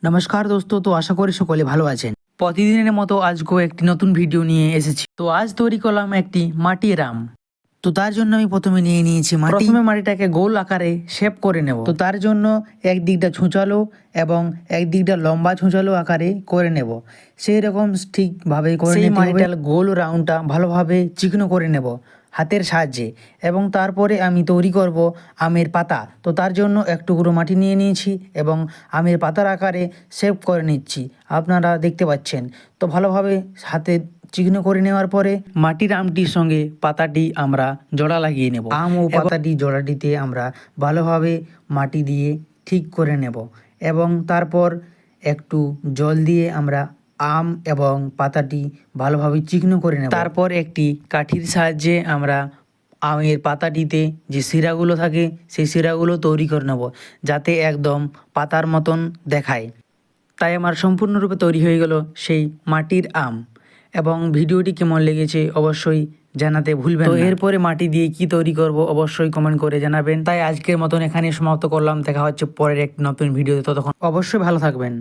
নমস্কার দোস্ত, তো আশা করি সকলে ভালো আছেন। প্রতিদিনের মতো আজকেও একটি নতুন ভিডিও নিয়ে এসেছি। তো আজ তৈরি করলাম একটি মাটির আম। তো তার জন্য আমি প্রথমে নিয়ে নিয়েছি মাটি। প্রথমে মাটিটাকে গোল আকারে শেপ করে নেব। তো তার জন্য একদিকটা ছুঁচালো এবং একদিকটা লম্বা ছুঁচালো আকারে করে নেব। সেই রকম ঠিকভাবে করে নিতে হবে। মাটিটা গোল রাউন্ডটা ভালোভাবে চিকনো করে নেব হাতের সাহায্যে। এবং তারপরে আমি তৈরি করব আমের পাতা। তো তার জন্য এক টুকরো মাটি নিয়ে নিয়েছি এবং আমের পাতার আকারে শেপ করে নিচ্ছি, আপনারা দেখতে পাচ্ছেন। তো ভালোভাবে হাতে চিকনো করে নেওয়ার পরে মাটির আমটির সঙ্গে পাতাটি আমরা জোড়া লাগিয়ে নেব। আম ও পাতাটি জোড়াটিতে আমরা ভালোভাবে মাটি দিয়ে ঠিক করে নেব এবং তারপর একটু জল দিয়ে আমরা আম এবং পাতাটি ভালোভাবে চিকনো করে নেব। তারপর একটি কাঠির সাহায্যে আমরা আমের পাতাটিতে যে শিরাগুলো থাকে সেই শিরাগুলো তৈরি করে নেব, যাতে একদম পাতার মতন দেখায়। তাই আমার সম্পূর্ণরূপে তৈরি হয়ে গেল সেই মাটির আম। এবং ভিডিওটি কেমন লেগেছে অবশ্যই জানাতে ভুলবেন না। তো এরপরে মাটি দিয়ে কি তৈরি করব অবশ্যই কমেন্ট করে জানাবেন। তাই আজকের মতন এখানে সমাপ্ত করলাম। দেখা হচ্ছে পরের এক নতুন ভিডিওতে, ততক্ষণ অবশ্যই ভালো থাকবেন।